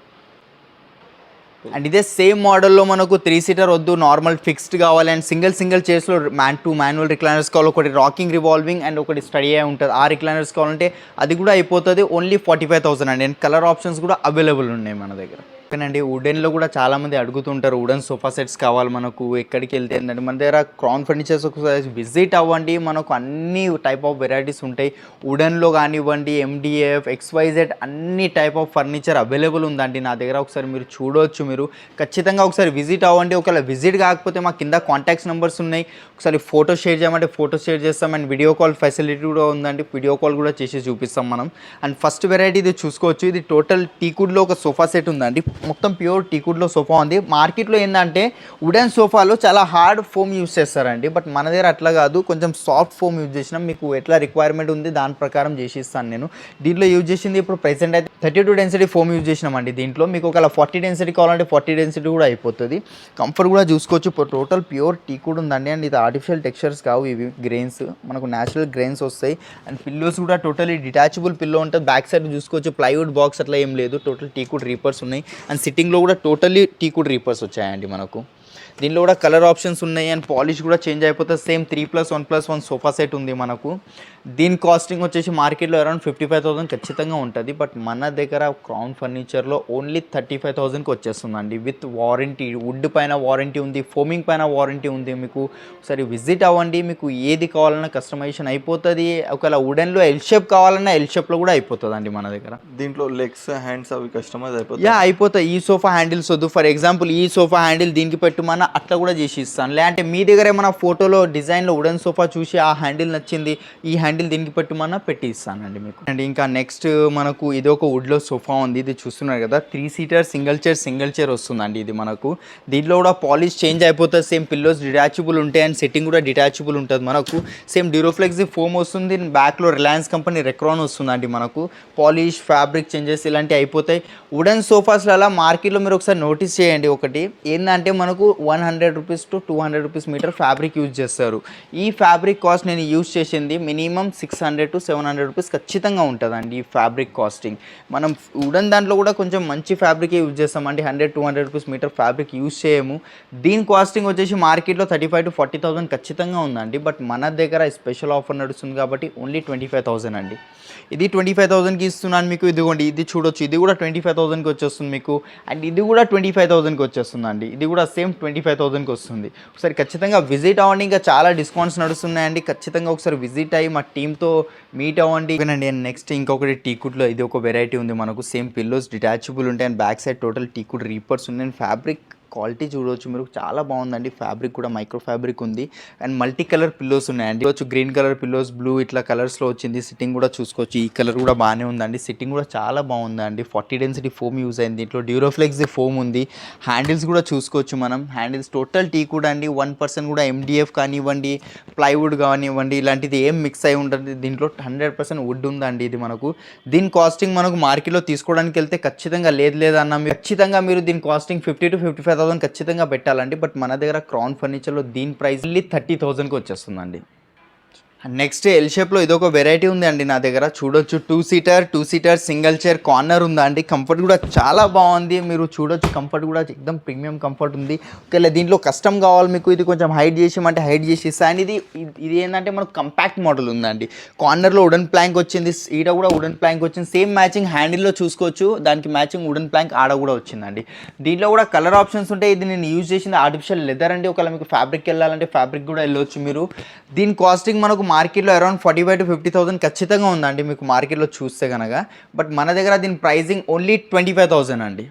అండ్ ఇదే సేమ్ మోడల్లో మనకు 3 సీటర్ వద్దు, నార్మల్ ఫిక్స్డ్ కావాలి, అండ్ సింగిల్ చైర్స్లో 2 మాన్యువల్ రిక్లైనర్స్ కావాలి, ఒకటి రాకింగ్ రివాల్వింగ్ అండ్ ఒకటి స్టడీ అయి ఉంటుంది. ఆ రిక్లైనర్స్ కావాలంటే అది కూడా అయిపోతుంది, ఓన్లీ 45,000 అండి. అండ్ కలర్ ఆప్షన్స్ కూడా అవైలబుల్ ఉన్నాయి మన దగ్గర. ఓకేనండి. వుడెన్లో కూడా చాలామంది అడుగుతుంటారు, వుడెన్ సోఫా సెట్స్ కావాలి మనకు, ఎక్కడికి వెళ్తే ఏంటంటే మన దగ్గర క్రౌన్ ఫర్నిచర్స్ ఒకసారి విజిట్ అవ్వండి, మనకు అన్ని టైప్ ఆఫ్ వెరైటీస్ ఉంటాయి. వుడెన్లో కానివ్వండి, MDF, XYZ అన్ని టైప్ ఆఫ్ ఫర్నిచర్ అవైలబుల్ ఉందండి నా దగ్గర. ఒకసారి మీరు చూడవచ్చు, మీరు ఖచ్చితంగా ఒకసారి విజిట్ అవ్వండి. ఒకవేళ విజిట్ కాకపోతే మా కింద కాంటాక్ట్స్ నెంబర్స్ ఉన్నాయి, ఒకసారి ఫోటో షేర్ చేయమంటే ఫోటో షేర్ చేస్తాం. అండ్ వీడియో కాల్ ఫెసిలిటీ కూడా ఉందండి, వీడియో కాల్ కూడా చేసి చూపిస్తాం మనం. అండ్ ఫస్ట్ వెరైటీ ఇది చూసుకోవచ్చు, ఇది టోటల్ టీకుడ్లో ఒక సోఫా సెట్ ఉందండి. మొత్తం ప్యూర్ టీకుడ్లో సోఫా ఉంది. మార్కెట్లో ఏంటంటే వుడెన్ సోఫాలో చాలా హార్డ్ ఫోమ్ యూజ్ చేస్తారండి, బట్ మన దగ్గర అట్లా కాదు, కొంచెం సాఫ్ట్ ఫోమ్ యూజ్ చేసినాం. మీకు ఎట్లా రిక్వైర్మెంట్ ఉంది దాని ప్రకారం చేసి ఇస్తాను నేను. దీంట్లో యూజ్ చేసింది ఇప్పుడు ప్రెసెంట్ అయితే 32 డెన్సిటీ ఫోమ్ యూజ్ చేసినామండి. దీంట్లో మీకు ఒకవేళ 40 డెన్సిటీ కావాలంటే 40 డెన్సిటీ కూడా అయిపోతుంది. కంఫర్ట్ కూడా చూసుకోవచ్చు, టోటల్ ప్యూర్ టీకుడ్ ఉందండి. అండ్ ఇది ఆర్టిఫిషియల్ టెక్స్చర్స్ కావు, ఇవి గ్రెయిన్స్, మనకు న్యాచురల్ గ్రెయిన్స్ వస్తాయి. అండ్ పిల్లోస్ కూడా టోటలీ డిటాచబుల్ పిల్లో ఉంటుంది. బ్యాక్ సైడ్ చూసుకోవచ్చు, ప్లైవుడ్ బాక్స్ అట్లా ఏం లేదు, టోటల్ టీకుడ్ రీపర్స్ ఉన్నాయి. అండ్ సిట్టింగ్లో కూడా టోటల్లీ టీకుడ్ రీపర్స్ వచ్చాయండి మనకు. దీనిలో కూడా కలర్ ఆప్షన్స్ ఉన్నాయి అండ్ పాలిష్ కూడా చేంజ్ అయిపోతుంది. సేమ్ 3+1+1 సోఫా సెట్ ఉంది మనకు. దీని కాస్టింగ్ వచ్చేసి మార్కెట్లో అరౌండ్ 55,000 ఖచ్చితంగా ఉంటుంది. బట్ మన దగ్గర క్రౌన్ ఫర్నిచర్లో ఓన్లీ 35,000కి వచ్చేస్తుందండి విత్ వారంటీ. వుడ్ పైన వారంటీ ఉంది, ఫోమింగ్ పైన వారంటీ ఉంది. మీకు ఒకసారి విజిట్ అవ్వండి, మీకు ఏది కావాలన్నా కస్టమైజేషన్ అయిపోతుంది. ఒకవేళ వుడెన్లో ఎల్ షేప్ కావాలన్నా ఎల్ షేప్లో కూడా అయిపోతుందండి మన దగ్గర. దీంట్లో లెగ్స్ హ్యాండ్స్ అవి కస్టమైజ్ అయిపోతాయి. అయిపోతాయి. ఈ సోఫా హ్యాండిల్స్ వద్దు, ఫర్ ఎగ్జాంపుల్ ఈ సోఫా హ్యాండిల్ దీనికి పెట్టుమన్నా అట్లా కూడా చేసి ఇస్తాను. లేదంటే మీ దగ్గర ఏమైనా ఫోటోలో డిజైన్లో వుడెన్ సోఫా చూసి ఆ హ్యాండిల్ నచ్చింది, ఈ హ్యాండిల్ దీనికి పెట్టుమన్నా పెట్టి ఇస్తానండి మీకు. అండ్ ఇంకా నెక్స్ట్ మనకు ఇది ఒక వుడ్లో సోఫా ఉంది, ఇది చూస్తున్నారు కదా, 3 సీటర్ సింగిల్ చైర్ వస్తుందండి ఇది మనకు. దీంట్లో కూడా పాలిష్ చేంజ్ అయిపోతుంది. సేమ్ పిల్లోస్ డిటాచబుల్ ఉంటాయి అండ్ సెట్టింగ్ కూడా డిటాచబుల్ ఉంటుంది మనకు. సేమ్ డ్యూరోఫ్లెక్స్ ఫోమ్ వస్తుంది, బ్యాక్లో రిలయన్స్ కంపెనీ రెక్రాన్ వస్తుందండి మనకు. పాలిష్, ఫ్యాబ్రిక్ చేంజెస్ ఇలాంటివి అయిపోతాయి. వుడెన్ సోఫాస్లలో మార్కెట్లో మీరు ఒకసారి నోటీస్ చేయండి, ఒకటి ఏంటంటే మనకు 100 rupees to 200 rupees metre fabric use చేస్తారు. ఈ ఫ్యాబ్రిక్ కాస్ట్ నేను యూజ్ చేసింది మినిమం 600 to 700 రూపీస్ ఖచ్చితంగా ఉంటుందండి ఈ ఫ్యాబ్రిక్ కాస్టింగ్. మనం వుడెన్ దాంట్లో కూడా కొంచెం మంచి ఫ్యాబ్రికే యూజ్ చేస్తామండి, 100-200 రూపీస్ మీటర్ ఫ్యాబ్రిక్ యూజ్ చేయము. దీని కాస్టింగ్ వచ్చేసి మార్కెట్లో 35,000 to 40,000 ఖచ్చితంగా ఉందండి. బట్ మన దగ్గర స్పెషల్ ఆఫర్ నడుస్తుంది కాబట్టి ఓన్లీ 25,000 అండి. ఇది 25,000కి ఇస్తున్నాను మీకు. ఇదిగోండి, ఇది చూడొచ్చు, ఇది కూడా 25,000కి వచ్చేస్తుంది మీకు. అండ్ ఇది కూడా 25,000కి వచ్చేస్తుందండి. ఇది కూడా సేమ్ 25,000కి వస్తుంది. ఒకసారి ఖచ్చితంగా విజిట్ అవ్వండి. ఇంకా చాలా డిస్కౌంట్స్ నడుస్తున్నాయండి. ఖచ్చితంగా ఒకసారి విజిట్ అయ్యి మా టీంతో మీట్ అవ్వండి. ఓకేనండి. అండ్ నెక్స్ట్ ఇంకొకటి టీకుడ్లో ఇది ఒక వెరైటీ ఉంది మనకు. సేమ్ పిల్లోస్ డిటాచబుల్ ఉంటాయి and back side total టీకుడ్ reapers ఉంది అండ్ ఫ్యాబ్రిక్ క్వాలిటీ చూడవచ్చు మీరు, చాలా బాగుందండి. ఫ్యాబ్రిక్ కూడా మైక్రో ఫ్యాబ్రిక్ ఉంది అండ్ మల్టీ కలర్ పిల్లోస్ ఉన్నాయండి. చూడవచ్చు గ్రీన్ కలర్ పిల్లోస్, బ్లూ ఇట్లా కలర్స్లో వచ్చింది. సిట్టింగ్ కూడా చూసుకోవచ్చు. ఈ కలర్ కూడా బాగానే ఉందండి. సిట్టింగ్ కూడా చాలా బాగుందండి. 40 డెన్సిటీ ఫోమ్ యూజ్ అయింది. దీంట్లో డ్యూరోఫ్లెక్స్ ఫోమ్ ఉంది. హ్యాండిల్స్ కూడా చూసుకోవచ్చు మనం. హ్యాండిల్స్ టోటల్ టీ కూడా అండి. 1% కూడా MDF కానివ్వండి, ప్లైవుడ్ కానివ్వండి, ఇలాంటిది ఏం మిక్స్ అయి ఉంటుంది. దీంట్లో 100% వుడ్ ఉందండి. ఇది మనకు దీని కాస్టింగ్ మనకు మార్కెట్లో తీసుకోవడానికి వెళ్తే ఖచ్చితంగా లేదన్న ఖచ్చితంగా మీరు దీని కాస్టింగ్ 50 to 55,000 ఖచ్చితంగా పెట్టాలండి. బట్ మన దగ్గర క్రౌన్ ఫర్నిచర్లో దీని ప్రైస్ 30,000కి వచ్చేస్తుందండి. నెక్స్ట్ ఎల్ షేప్లో ఇదొక వెరైటీ ఉంది అండి నా దగ్గర. చూడొచ్చు 2 సీటర్ సింగిల్ చైర్ కార్నర్ ఉందా అండి. కంఫర్ట్ కూడా చాలా బాగుంది. మీరు చూడొచ్చు కంఫర్ట్ కూడా ఎక్దమ్ ప్రీమియం కంఫర్ట్ ఉంది. ఒకవేళ దీంట్లో కస్టమ్ కావాలి మీకు, ఇది కొంచెం హైట్ చేసి ఇస్తా అండ్ ఇది ఏంటంటే మనకు కంపాక్ట్ మోడల్ ఉందండి. కార్నర్లో వుడెన్ ప్లాంక్ వచ్చింది, ఈడ కూడా వుడెన్ ప్లాంక్ వచ్చింది. సేమ్ మ్యాచింగ్ హ్యాండిల్లో చూసుకోవచ్చు, దానికి మ్యాచింగ్ వుడెన్ ప్లాంక్ ఆడ కూడా వచ్చిందండి. దీంట్లో కూడా కలర్ ఆప్షన్స్ ఉంటాయి. ఇది నేను యూజ్ చేసింది ఆర్టిఫిషియల్ లెదర్ అండి. ఒకవేళ మీకు ఫ్యాబ్రిక్ వెళ్ళాలంటే ఫ్యాబ్రిక్ కూడా వెళ్ళొచ్చు మీరు. దీని కాస్టింగ్ మనకు మార్కెట్లో అరౌండ్ 45 to 50,000 ఖచ్చితంగా ఉందండి మీకు మార్కెట్లో చూస్తే కనుక. బట్ మన దగ్గర దీని ప్రైజింగ్ ఓన్లీ 25,000 అండి.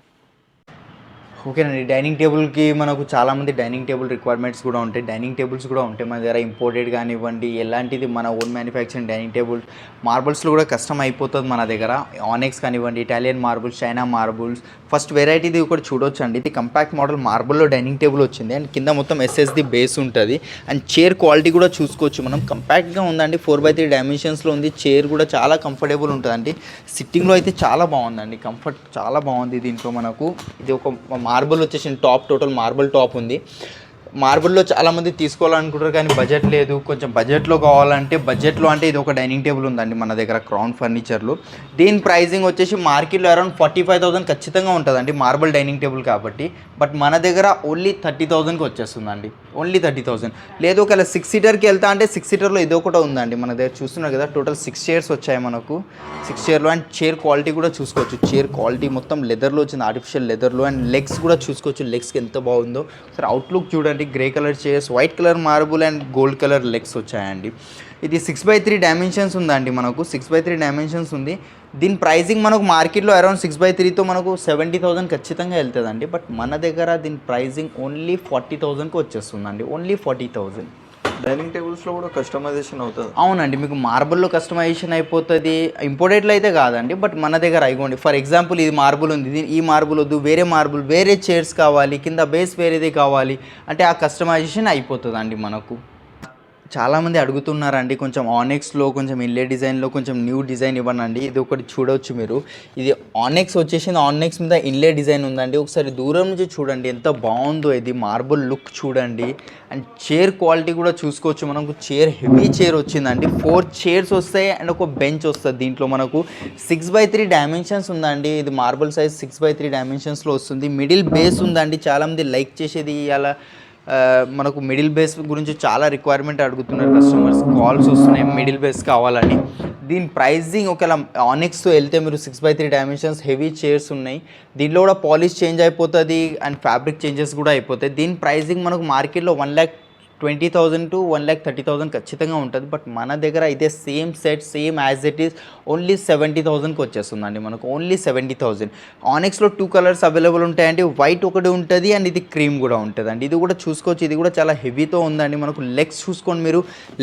ఓకేనండి. డైనింగ్ టేబుల్కి మనకు చాలామంది డైనింగ్ టేబుల్ రిక్వైర్మెంట్స్ కూడా ఉంటాయి. డైనింగ్ టేబుల్స్ కూడా ఉంటాయి మన దగ్గర. ఇంపోర్టెడ్ కానివ్వండి, ఎలాంటిది మన ఓన్ మ్యానుఫ్యాక్చరింగ్ డైనింగ్ టేబుల్. మార్బుల్స్లో కూడా కస్టమ్ అయిపోతుంది మన దగ్గర. ఆనెక్స్ కానివ్వండి, Italian marbles, China marbles. First వెరైటీది ఒకటి చూడొచ్చు అండి. ఇది కంపాక్ట్ మోడల్ మార్బుల్లో డైనింగ్ టేబుల్ వచ్చింది అండ్ కింద మొత్తం SSD బేస్ ఉంటుంది అండ్ చైర్ క్వాలిటీ కూడా చూసుకోవచ్చు మనం. కంపాక్ట్గా ఉందండి. 4x3 డైమెన్షన్స్లో ఉంది. చైర్ కూడా చాలా కంఫర్టబుల్ ఉంటుందండి. సిట్టింగ్లో అయితే చాలా బాగుందండి. కంఫర్ట్ చాలా బాగుంది దీంట్లో మనకు. ఇది ఒక మార్బుల్ వచ్చేసి టాప్, టోటల్ మార్బుల్ టాప్ ఉంది. మార్బుల్లో చాలామంది తీసుకోవాలనుకుంటారు కానీ బడ్జెట్ లేదు. కొంచెం బడ్జెట్లో కావాలంటే బడ్జెట్లో అంటే ఇది ఒక డైనింగ్ టేబుల్ ఉందండి మన దగ్గర క్రౌన్ ఫర్నిచర్లో. దీని ప్రైజింగ్ వచ్చేసి మార్కెట్లో అరౌండ్ 45,000 ఖచ్చితంగా ఉంటుందండి మార్బుల్ డైనింగ్ టేబుల్ కాబట్టి. బట్ మన దగ్గర ఓన్లీ 30,000కి వచ్చేస్తుందండి. ఓన్లీ 30,000. లేదు ఒకవేళ 6 సీటర్కి వెళ్తా అంటే 6 సీటర్లో ఇదొకటి ఉందండి మన దగ్గర. చూస్తున్నారు కదా టోటల్ 6 చైర్స్ వచ్చాయి మనకు. 6 చైర్లో అండ్ చైర్ క్వాలిటీ కూడా చూసుకోవచ్చు. చైర్ క్వాలిటీ మొత్తం లెదర్లో వచ్చింది, ఆర్టిఫిషియల్ లెదర్లో. అండ్ లెగ్స్ కూడా చూసుకోవచ్చు, లెగ్స్కి ఎంత బాగుందో. సరే అవుట్లుక్ చూడండి. Grey colour chairs, white colour marble and gold colour legs వచ్చాయండి. ఇది 6x3 డైమెన్షన్స్ ఉందండి మనకు. 6x3 డైమెన్షన్స్ ఉంది. దీని ప్రైజింగ్ మనకు మార్కెట్లో అరౌండ్ 6x3తో మనకు 70,000 ఖచ్చితంగా వెళ్తుందండి. బట్ మన దగ్గర దీని ప్రైజింగ్ ఓన్లీ 40,000కి వచ్చేస్తుందండి. ఓన్లీ 40,000. డైనింగ్ టేబుల్స్లో కూడా కస్టమైజేషన్ అవుతుంది. అవునండి. మీకు మార్బుల్లో కస్టమైజేషన్ అయిపోతుంది. ఇంపోర్టెడ్లో అయితే కాదండి. బట్ మన దగ్గర అయిపోండి. ఫర్ ఎగ్జాంపుల్ ఇది మార్బుల్ ఉంది, ఈ మార్బుల్ వద్దు, వేరే మార్బుల్, వేరే చైర్స్ కావాలి, కింద బేస్ వేరేది కావాలి అంటే ఆ కస్టమైజేషన్ అయిపోతుందండి మనకు. చాలామంది అడుగుతున్నారండి కొంచెం ఆనెక్స్లో, కొంచెం ఇన్లే డిజైన్లో కొంచెం న్యూ డిజైన్ ఇవ్వనండి. ఇది ఒకటి చూడవచ్చు మీరు. ఇది ఆనెక్స్ వచ్చేసింది. ఆనెక్స్ మీద ఇన్లే డిజైన్ ఉందండి. ఒకసారి దూరం నుంచి చూడండి ఎంత బాగుందో. ఇది మార్బుల్ లుక్ చూడండి. అండ్ చైర్ క్వాలిటీ కూడా చూసుకోవచ్చు. మనకు చైర్ హెవీ చైర్ వచ్చిందండి. 4 చైర్స్ వస్తాయి అండ్ ఒక బెంచ్ వస్తుంది. దీంట్లో మనకు 6x3 డైమెన్షన్స్ ఉందండి. ఇది మార్బుల్ సైజ్ 6x3 డైమెన్షన్స్లో వస్తుంది. మిడిల్ బేస్ ఉందండి. చాలామంది లైక్ చేసేది అలా మనకు మిడిల్ బేస్ గురించి చాలా రిక్వైర్మెంట్ అడుగుతున్నారు కస్టమర్స్. కాల్స్ వస్తున్నాయి మిడిల్ బేస్ కావాలని. దీని ప్రైజింగ్ ఒకవేళ ఆనెక్స్తో వెళ్తే మీరు 6x3 డైమెన్షన్స్ హెవీ చైర్స్ ఉన్నాయి. దీంట్లో కూడా పాలిష్ చేంజ్ అయిపోతుంది అండ్ ఫ్యాబ్రిక్ చేంజెస్ కూడా అయిపోతాయి. దీని ప్రైజింగ్ మనకు మార్కెట్లో 1,20,000 to 1,30,000 ఖచ్చితంగా ఉంటుంది. బట్ మన దగ్గర ఇదే same set, same as it is only 70,000కి వచ్చేస్తుందండి మనకు. ఓన్లీ 70,000. ఆనెక్స్లో 2 కలర్స్ అవైలబుల్ ఉంటాయండి. వైట్ ఒకటి ఉంటుంది అండ్ ఇది క్రీమ్ కూడా ఉంటుందండి. ఇది కూడా చూసుకోవచ్చు. ఇది కూడా చాలా హెవీతో ఉందండి మనకు. లెగ్స్ చూసుకోండి మీరు,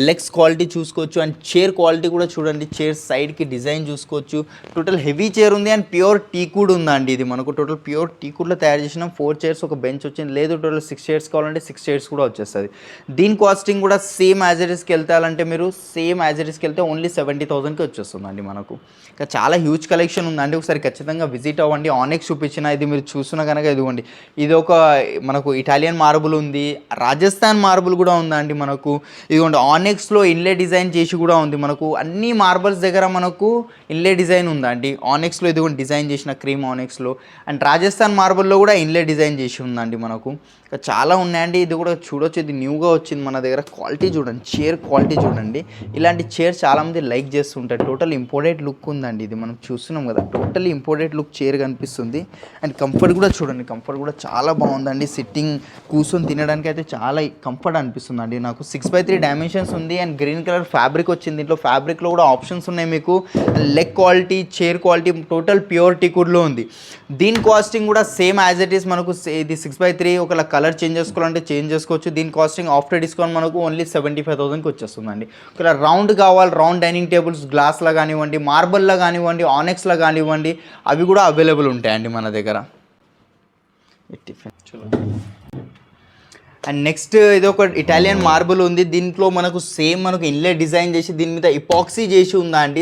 లెగ్స్ క్వాలిటీ చూసుకోవచ్చు అండ్ చైర్ క్వాలిటీ కూడా చూడండి. చైర్ సైడ్కి డిజైన్ చూసుకోవచ్చు. టోటల్ హెవీ చైర్ ఉంది అండ్ ప్యూర్ టీకుడ్ ఉందండి. ఇది మనకు టోటల్ ప్యూర్ టీకుడ్లో తయారు చేసిన 4 చైర్స్, ఒక బెంచ్ వచ్చింది. లేదు టోటల్ 6 చైర్స్ కావాలంటే 6 చైర్స్ కూడా వచ్చేస్తుంది. దీని కాస్టింగ్ కూడా సేమ్ యాజ్ ఇట్ ఈస్కి వెళ్తారంటే మీరు సేమ్ యాజ్ ఇట్ ఈస్కి వెళ్తే ఓన్లీ 70,000కి వచ్చేస్తుందండి మనకు. ఇంకా చాలా హ్యూజ్ కలెక్షన్ ఉందండి. ఒకసారి ఖచ్చితంగా విజిట్ అవ్వండి. ఆనెక్స్ చూపించిన ఇది మీరు చూస్తున్న కనుక ఇదిగోండి. ఇది ఒక మనకు ఇటాలియన్ మార్బుల్ ఉంది, రాజస్థాన్ మార్బుల్ కూడా ఉందండి మనకు. ఇదిగోండి ఆనెక్స్లో ఇన్లే డిజైన్ చేసి కూడా ఉంది మనకు. అన్ని మార్బల్స్ దగ్గర మనకు ఇన్లే డిజైన్ ఉందండి. ఆనెక్స్లో ఇదిగోండి డిజైన్ చేసిన క్రీమ్ ఆనెక్స్లో అండ్ రాజస్థాన్ మార్బుల్లో కూడా ఇన్లే డిజైన్ చేసి ఉందండి మనకు. ఇంకా చాలా ఉన్నాయండి. ఇది కూడా చూడొచ్చు. ఇది న్యూగా వచ్చింది మన దగ్గర. క్వాలిటీ చూడండి, చైర్ క్వాలిటీ చూడండి. ఇలాంటి చైర్ చాలామంది లైక్ చేస్తుంటారు. టోటల్ ఇంపోర్టెడ్ లుక్ ఉందండి ఇది, మనం చూస్తున్నాం కదా, టోటల్లీ ఇంపోర్టెడ్ లుక్ చైర్ కనిపిస్తుంది. అండ్ కంఫర్ట్ కూడా చూడండి, కంఫర్ట్ కూడా చాలా బాగుందండి. సిట్టింగ్ కూర్చొని తినడానికి అయితే చాలా కంఫర్ట్ అనిపిస్తుంది అండి నాకు. 6x3 డైమెన్షన్స్ ఉంది అండ్ గ్రీన్ కలర్ ఫ్యాబ్రిక్ వచ్చింది. దీంట్లో ఫ్యాబ్రిక్లో కూడా ఆప్షన్స్ ఉన్నాయి మీకు. Leg quality, chair quality total pure టీకుడ్లో ఉంది. దీని కాస్టింగ్ కూడా సేమ్ యాజ్ ఇట్ ఈస్ మనకు ఇది 6x3 ఒకవేళ కలర్ చేంజ్ చేసుకోవాలంటే చేంజ్ చేసుకోవచ్చు. దీని కాస్టింగ్ ఆఫ్టర్ డిస్కౌంట్ మనకు ఓన్లీ 75,000కి వచ్చేస్తుందండి. ఒకవేళ రౌండ్ కావాలి, రౌండ్ డైనింగ్ టేబుల్స్ గ్లాస్లో కానివ్వండి, మార్బల్లో కానివ్వండి, ఆనెక్స్లో కానివ్వండి, అవి కూడా అవైలబుల్ ఉంటాయండి మన దగ్గర. అండ్ నెక్స్ట్ ఇది ఒక ఇటాలియన్ మార్బుల్ ఉంది. దీంట్లో మనకు సేమ్ మనకు ఇన్లే డిజైన్ చేసి దీని మీద ఇపాక్సీ చేసి ఉందా అండి.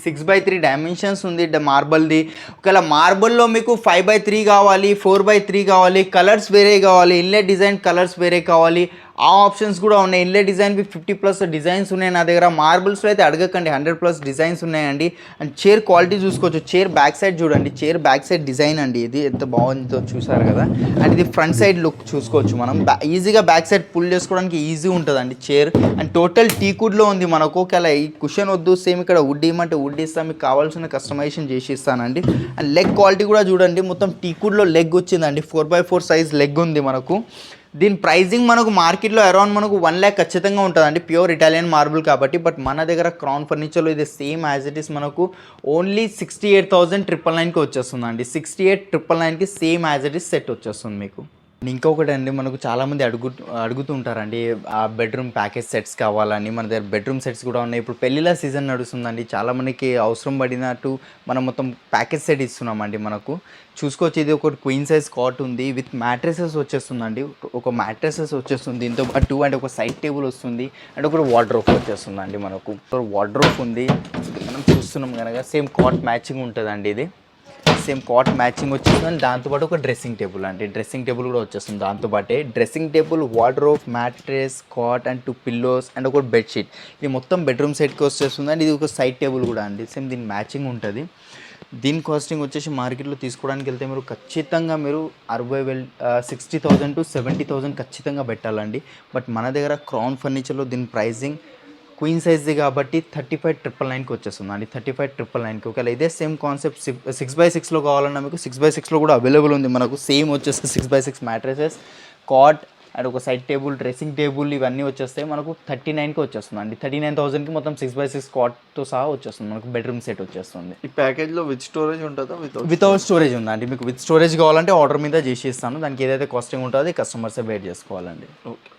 6x3 డైమెన్షన్స్ ఉంది మార్బల్ది. ఒకవేళ మార్బల్లో మీకు 5x3 కావాలి, 4x3 కావాలి, కలర్స్ వేరే కావాలి, ఇన్లే డిజైన్ కలర్స్ వేరే కావాలి, ఆ ఆప్షన్స్ కూడా ఉన్నాయి. ఇన్లే డిజైన్కి 50+ డిజైన్స్ ఉన్నాయి నా దగ్గర. మార్బుల్స్లో అయితే అడగకండి, 100+ డిజైన్స్ ఉన్నాయండి. అండ్ చైర్ క్వాలిటీ చూసుకోవచ్చు. చైర్ బ్యాక్ సైడ్ చూడండి, చైర్ బ్యాక్ సైడ్ డిజైన్ అండి ఇది, ఎంత బాగుందో చూసారు కదా. అండ్ ఇది ఫ్రంట్ సైడ్ లుక్ చూసుకోవచ్చు. మనం ఈజీగా బ్యాక్ సైడ్ పుల్ చేసుకోవడానికి ఈజీ ఉంటుందండి చైర్. అండ్ టోటల్ టీకుడ్లో ఉంది మనకు. ఒకవేళ ఈ కుషన్ వద్దు, సేమ్ ఇక్కడ వుడ్ ఇవ్వమంటే వుడ్ ఇస్తాను, మీకు కావాల్సిన కస్టమైజేషన్ చేసి ఇస్తానండి. అండ్ లెగ్ క్వాలిటీ కూడా చూడండి, మొత్తం టీకుడ్లో లెగ్ వచ్చిందండి. 4x4 సైజ్ లెగ్ ఉంది మనకు. దీని ప్రైజింగ్ మనకు మార్కెట్లో అరౌండ్ మనకు 1 lakh ఖచ్చితంగా ఉంటుందండి, ప్యూర్ ఇటాలియన్ మార్బుల్ కాబట్టి. బట్ మన దగ్గర క్రౌన్ ఫర్నిచర్లో ఇది సేమ్ యాజ్ ఇట్ ఈస్ మనకు ఓన్లీ 68,999కి వచ్చేస్తుందండి. 68,999కి same as it is set వచ్చేస్తుంది మీకు. ఇంకొకటి అండి, మనకు చాలామంది అడుగుతుంటారండి ఆ బెడ్రూమ్ ప్యాకేజ్ సెట్స్ కావాలని. మన దగ్గర బెడ్రూమ్ సెట్స్ కూడా ఉన్నాయి. ఇప్పుడు పెళ్ళిళ్ళ సీజన్ నడుస్తుందండి, చాలామందికి అవసరం పడినట్టు మనం మొత్తం ప్యాకేజ్ సెట్ ఇస్తున్నామండి. మనకు చూసుకోవచ్చు, ఇది ఒక క్వీన్ సైజ్ కాట్ ఉంది విత్ మ్యాట్రెసెస్ వచ్చేస్తుందండి. ఒక మ్యాట్రెసెస్ వచ్చేస్తుంది దీంతో పాటు, అండ్ ఒక సైడ్ టేబుల్ వస్తుంది, అండ్ ఒక వార్డ్రోబ్ వచ్చేస్తుందండి. మనకు వార్డ్రోబ్ ఉంది, మనం చూస్తున్నాం కనుక సేమ్ కాట్ మ్యాచింగ్ ఉంటుందండి. ఇది సేమ్ కాట్ మ్యాచింగ్ వచ్చేస్తుంది. దాంతోపాటు ఒక డ్రెస్సింగ్ టేబుల్ అండి, డ్రెస్సింగ్ టేబుల్ కూడా వచ్చేస్తుంది దాంతోపాటే. Dressing table, wardrobe, mattress, cot and 2 pillows and ఒక బెడ్షీట్. ఇది మొత్తం బెడ్రూమ్ సెట్కి వచ్చేస్తుంది అండి. ఇది ఒక సైడ్ టేబుల్ కూడా అండి, సేమ్ దీని మ్యాచింగ్ ఉంటుంది. దీని కాస్టింగ్ వచ్చేసి మార్కెట్లో తీసుకోవడానికి వెళ్తే మీరు ఖచ్చితంగా మీరు 60,000 to 70,000 ఖచ్చితంగా పెట్టాలండి. బట్ మన దగ్గర క్రౌన్ ఫర్నిచర్లో దీని ప్రైజింగ్ క్వీన్ సైజ్ది కాబట్టి 35,999కి వచ్చేస్తుంది అండి. 35,999కి. ఒకవేళ ఇదే సేమ్ కాన్సెప్ట్ 6x6లో కావాలన్నా మీకు 6x6లో కూడా అవైలబుల్ ఉంది మనకు. సేమ్ వచ్చేసి 6x6 మ్యాట్రెసెస్, కాట్ అండ్ ఒక సైడ్ టేబుల్, డ్రెస్సింగ్ టేబుల్ ఇవన్నీ వచ్చేస్తాయి మనకు 39కి వచ్చేస్తుంది అండి. 39,000కి మొత్తం 6x6 కాట్తో సహా వచ్చేస్తుంది మనకు. బెడ్రూమ్ సెట్ వచ్చేస్తుంది. ఈ ప్యాకేజ్లో విత్ స్టోరేజ్ ఉంటుందా? వితౌట్ స్టోరేజ్ ఉందండి. మీకు విత్ స్టోరేజ్ కావాలంటే ఆర్డర్ మీద చేసి ఇస్తాను. దానికి ఏదైతే కాస్టింగ్ ఉంటుందో కస్టమర్సే వెయిట్ చేసుకోవాలండి. ఓకే.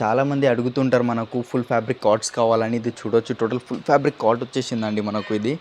చాలామంది అడుగుతుంటారు మనకు ఫుల్ ఫ్యాబ్రిక్ కార్డ్స్ కావాలని. ఇది చూడొచ్చు, టోటల్ ఫుల్ ఫ్యాబ్రిక్ కార్డ్ వచ్చేసిందండి మనకు. ఇది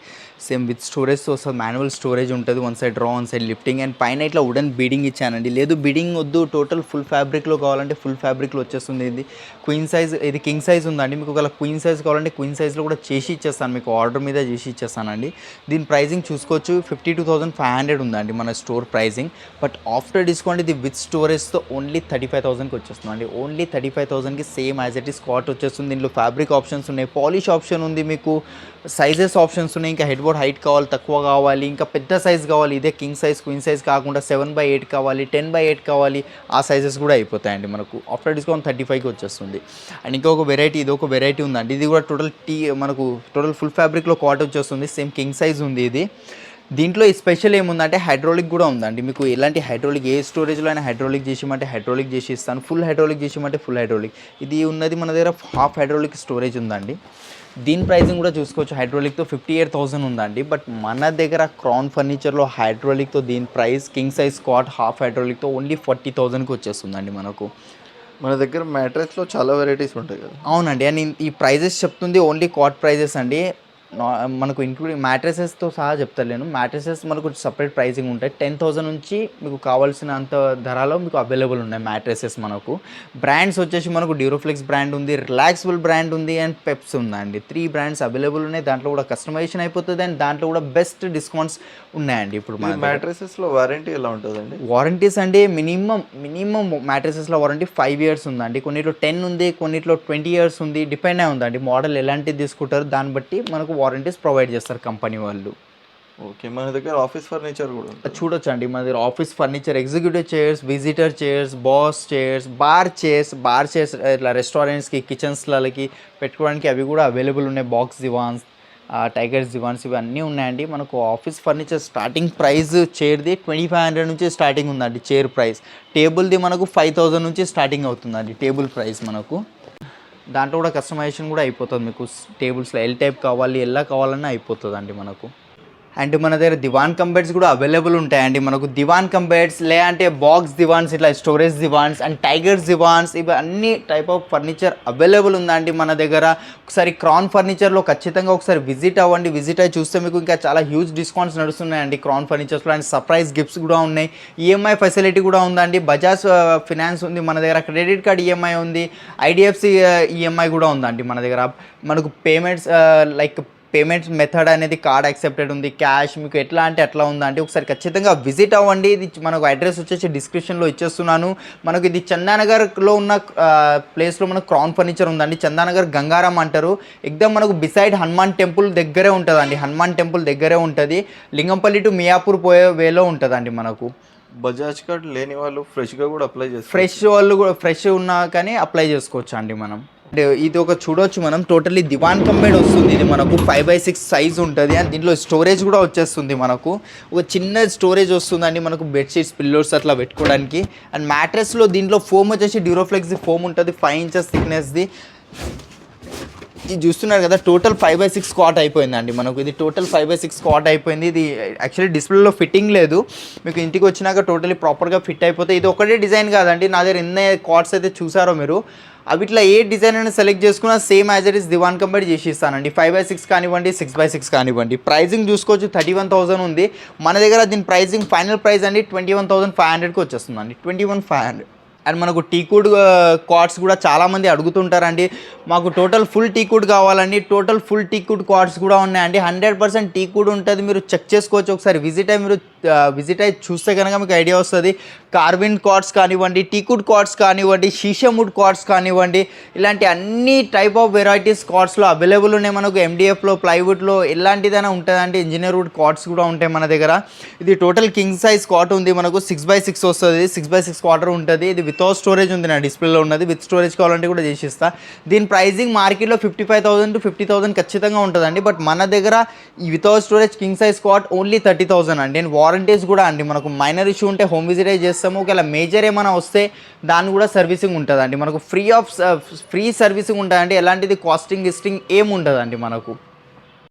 సేమ్ విత్ స్టోరేజ్ వస్తుంది, మాన్యువల్ స్టోరేజ్ ఉంటుంది. 1 side draw, 1 side lifting, and పైన ఇట్లా వుడెన్ బీడింగ్ ఇచ్చానండి. లేదు బీడింగ్ వద్దు, టోటల్ ఫుల్ ఫ్యాబ్రిక్లో కావాలంటే ఫుల్ ఫ్యాబ్రిక్లో వచ్చేస్తుంది. ఇది క్వీన్ సైజ్, ఇది కింగ్ సైజ్ ఉందండి. మీకు ఒకవేళ క్వీన్ సైజ్ కావాలంటే క్వీన్ సైజ్లో కూడా చేసి ఇచ్చేస్తాను, మీకు ఆర్డర్ మీద చేసి ఇచ్చేస్తానండి. దీని ప్రైజింగ్ చూసుకోవచ్చు, 52,500 ఉందండి మన store pricing. But after discount ఇది విత్ స్టోరేజ్తో ఓన్లీ 35,000కి వచ్చేస్తుందండి. ఓన్లీ 35,000కి same as it is cot వచ్చేస్తుంది. దీంట్లో ఫ్యాబ్రిక్ ఆప్షన్స్ ఉన్నాయి, పాలిష్ ఆప్షన్ ఉంది, మీకు సైజెస్ ఆప్షన్స్ ఉన్నాయి. ఇంకా హెడ్ బోర్డ్ హైట్ కావాలి, తక్కువ కావాలి, ఇంకా పెద్ద సైజ్ కావాలి, ఇదే కింగ్ సైజ్ క్వీన్ సైజ్ కాకుండా 7x8 కావాలి, 10x8 కావాలి, ఆ సైజెస్ కూడా అయిపోతాయండి మనకు. ఆఫ్టర్ డిస్కౌంట్ 35కి వచ్చేస్తుంది. అండ్ ఇంకొక వెరైటీ, ఇది ఒక వెరైటీ ఉందండి. ఇది కూడా టోటల్ మనకు టోటల్ ఫుల్ ఫ్యాబ్రిక్లో కాట్ వచ్చేస్తుంది. సేమ్ కింగ్ సైజ్ ఉంది ఇది. దీంట్లో ఈ స్పెషల్ ఏముందంటే హైడ్రాలిక్ కూడా ఉందండి. మీకు ఎలాంటి హైడ్రాలిక్, ఏ స్టోరేజ్లో అయినా హైడ్రాలిక్ చేసిమంటే హైడ్రాలిక్ చేసి ఇస్తాను, ఫుల్ హైడ్రాలిక్ చేసిమంటే ఫుల్ హైడ్రాలిక్. ఇది ఉన్నది మన దగ్గర హాఫ్ హైడ్రాలిక్ స్టోరేజ్ ఉందండి. దీని ప్రైజింగ్ కూడా చూసుకోవచ్చు, హైడ్రాలిక్తో 58,000 ఉందండి. బట్ మన దగ్గర క్రౌన్ ఫర్నిచర్లో హైడ్రాలిక్తో దీని price king size cot half హైడ్రాలిక్తో ఓన్లీ 40,000కి వచ్చేస్తుందండి మనకు. మన దగ్గర మ్యాట్రెస్లో చాలా వెరైటీస్ ఉంటాయి కదా. అవునండి, అండ్ ఈ ప్రైజెస్ చెప్తుంది ఓన్లీ కాట్ ప్రైజెస్ అండి. మనకు ఇంక్లూడింగ్ మ్యాట్రెసెస్తో సహా చెప్తలేను. మ్యాట్రెసెస్ మనకు సపరేట్ ప్రైజింగ్ ఉంటాయి. 10,000 నుంచి మీకు కావాల్సినంత ధరలో మీకు అవైలబుల్ ఉన్నాయి మ్యాట్రెసెస్. మనకు బ్రాండ్స్ వచ్చేసి మనకు డ్యూరోఫ్లెక్స్ బ్రాండ్ ఉంది, రిలాక్సబుల్ బ్రాండ్ ఉంది, అండ్ పెప్స్ ఉందండి. 3 బ్రాండ్స్ అవైలబుల్ ఉన్నాయి. దాంట్లో కూడా కస్టమైజేషన్ అయిపోతుంది, అండ్ దాంట్లో కూడా బెస్ట్ డిస్కౌంట్స్ ఉన్నాయండి. ఇప్పుడు మన మ్యాట్రెసెస్లో వారంటీ ఎలా ఉంటుందండి? వారంటీస్ అంటే మినిమం మ్యాట్రెసెస్లో వారంటీ 5 years ఉందండి. కొన్నిట్లో 10 ఉంది, కొన్నిట్లో 20 years ఉంది. డిపెండ్ అయి ఉందండి మోడల్ ఎలాంటిది తీసుకుంటారు, దాన్ని బట్టి మనకు వారంటీస్ ప్రొవైడ్ చేస్తారు కంపెనీ వాళ్ళు. ఓకే, మన దగ్గర ఆఫీస్ ఫర్నిచర్ కూడా ఉంటుంది. చూడొచ్చు అండి మన దగ్గర office furniture, executive chairs, visitor chairs, bar chairs ఇట్లా రెస్టారెంట్స్కి కిచెన్స్లకి పెట్టుకోవడానికి అవి కూడా అవైలబుల్ ఉన్నాయి. బాక్స్ దివాన్స్, టైగర్స్ దివాన్స్ ఇవన్నీ ఉన్నాయండి. మనకు ఆఫీస్ ఫర్నిచర్ స్టార్టింగ్ ప్రైస్ చైర్ది 2500 నుంచి స్టార్టింగ్ ఉందండి చైర్ ప్రైస్. టేబుల్ది మనకు 5000 నుంచి స్టార్టింగ్ అవుతుందండి టేబుల్ ప్రైస్ మనకు. దాంట్లో కూడా కస్టమైజేషన్ కూడా అయిపోతుంది మీకు. టేబుల్స్లో ఎల్ టైప్ కావాలి, ఎలా కావాలన్నా అయిపోతుందండి మనకు. అండ్ మన దగ్గర దివాన్ కంబెడ్స్ కూడా అవైలబుల్ ఉంటాయండి మనకు. దివాన్ కంబెడ్స్ లేదంటే బాక్స్ దివాన్స్, ఇట్లా స్టోరేజ్ దివాన్స్ అండ్ టైగర్స్ దివాన్స్, ఇవి అన్ని టైప్ ఆఫ్ ఫర్నిచర్ అవైలబుల్ ఉందండి మన దగ్గర. ఒకసారి క్రాన్ ఫర్నిచర్లో ఖచ్చితంగా ఒకసారి విజిట్ అవ్వండి. విజిట్ అయ్యి చూస్తే మీకు ఇంకా చాలా హ్యూజ్ డిస్కౌంట్స్ నడుస్తున్నాయండి క్రాన్ ఫర్నిచర్స్లో. అండ్ సర్ప్రైజ్ గిఫ్ట్స్ కూడా ఉన్నాయి. ఈఎంఐ ఫెసిలిటీ కూడా ఉందండి. బజాజ్ ఫినాన్స్ ఉంది మన దగ్గర, క్రెడిట్ కార్డ్ ఈఎంఐ ఉంది, ఐడిఎఫ్సి ఈఎంఐ కూడా ఉందండి మన దగ్గర. మనకు పేమెంట్స్ పేమెంట్స్ మెథడ్ అనేది కార్డ్ యాక్సెప్టెడ్ ఉంది. క్యాష్ మీకు ఎట్లా అంటే అట్లా ఉందంటే ఒకసారి ఖచ్చితంగా విజిట్ అవ్వండి. ఇది మనకు అడ్రస్ వచ్చేసి డిస్క్రిప్షన్లో ఇచ్చేస్తున్నాను. మనకు ఇది చందానగర్లో ఉన్న ప్లేస్లో మనకు క్రౌన్ ఫర్నిచర్ ఉందండి. చందానగర్ గంగారాం అంటారు. ఎగ్దమ్ మనకు బిసైడ్ హనుమాన్ టెంపుల్ దగ్గరే ఉంటుందండి. హనుమాన్ టెంపుల్ దగ్గరే ఉంటుంది. లింగంపల్లి టు మియాపూర్ పోయే వేలో ఉంటుందండి మనకు. బజాజ్ కార్డ్ లేని వాళ్ళు ఫ్రెష్గా కూడా అప్లై చేస్తారు. ఫ్రెష్ ఉన్నా కానీ అప్లై చేసుకోవచ్చు అండి మనం. ఇది ఒక చూడవచ్చు మనం, టోటల్లీ దివాన్ కంబెడ్ వస్తుంది. ఇది మనకు 5x6 సైజ్ ఉంటుంది. అండ్ దీంట్లో స్టోరేజ్ కూడా వచ్చేస్తుంది మనకు. ఒక చిన్న స్టోరేజ్ వస్తుందండి మనకు, బెడ్షీట్స్, పిల్లోస్ అట్లా పెట్టుకోవడానికి. అండ్ మ్యాట్రెస్లో దీంట్లో ఫోమ్ వచ్చేసి డ్యూరోఫ్లెక్స్ ఫోమ్ ఉంటుంది, 5 inches థిక్నెస్ది. ఇది చూస్తున్నారు కదా, టోటల్ 5x6 స్క్వాట్ అయిపోయిందండి మనకు. ఇది టోటల్ 5x6 స్క్వాట్ అయిపోయింది. ఇది యాక్చువల్లీ డిస్ప్లేలో ఫిట్టింగ్ లేదు, మీకు ఇంటికి వచ్చినాక టోటలీ ప్రాపర్గా ఫిట్ అయిపోతాయి. ఇది ఒకటే డిజైన్ కాదండి, నా దగ్గర ఎన్ని కార్డ్స్ అయితే చూసారో మీరు, అవిట్లా ఏ డిజైన్ అయినా సెలెక్ట్ చేసుకున్నా same as it is divan కంబెడ్ చేసి ఇస్తానండి. 5x6 కానివ్వండి, 6x6 కానివ్వండి. ప్రైజింగ్ చూసుకోవచ్చు, 31,000 ఉంది మన దగ్గర. దీని ప్రైజింగ్ ఫైనల్ ప్రైస్ అండి 21,500కి వచ్చేస్తుందండి, 21,500. అండ్ మనకు టీకుడ్ కార్డ్స్ కూడా చాలామంది అడుగుతుంటారండి. మాకు టోటల్ ఫుల్ టీకుడ్ కావాలండి. టోటల్ ఫుల్ టీకుడ్ కార్డ్స్ కూడా ఉన్నాయండి. 100% టీకుడ్ ఉంటుంది, మీరు చెక్ చేసుకోవచ్చు. ఒకసారి విజిట్ అయ్యి చూస్తే కనుక మీకు ఐడియా వస్తుంది. కార్విన్ కార్డ్స్ కానివ్వండి, టీకుడ్ కార్డ్స్ కానివ్వండి, షీషముడ్ కార్డ్స్ కానివ్వండి, ఇలాంటి అన్ని టైప్ ఆఫ్ వెరైటీస్ కార్డ్స్లో అవైలబుల్ ఉన్నాయి మనకు. ఎండిఎఫ్లో, ప్లైవుడ్లో ఎలాంటిదైనా ఉంటుందండి. ఇంజనీర్ వుడ్ కార్డ్స్ కూడా ఉంటాయి మన దగ్గర. ఇది టోటల్ కింగ్ సైజ్ కార్డ్ ఉంది మనకు, 6x6 వస్తుంది. 6x6 క్వార్టర్ ఉంటుంది. ఇది వితౌట్ స్టోరేజ్ ఉంది నా డిస్ప్లేలో ఉన్నది. విత్ స్టోరేజ్ కావాలంటే కూడా చేసిస్తా. దీని ప్రైజింగ్ మార్కెట్లో 55,000 to 50,000 ఖచ్చితంగా ఉంటుందండి. బట్ మన దగ్గర ఈ without storage king size card only 30,000 అండి. అండ్ వారంటీస్ కూడా అండి మనకు. మైనర్ ఇష్యూ ఉంటే హోమ్ విజిట్ చేస్తాము. ఒకవేళ మేజర్ ఏమైనా వస్తే దాన్ని కూడా సర్వీసింగ్ ఉంటుందండి మనకు. ఫ్రీ సర్వీసింగ్ ఉంటుందండి. ఎలాంటిది కాస్టింగ్ ఏమి ఉండదండి మనకు.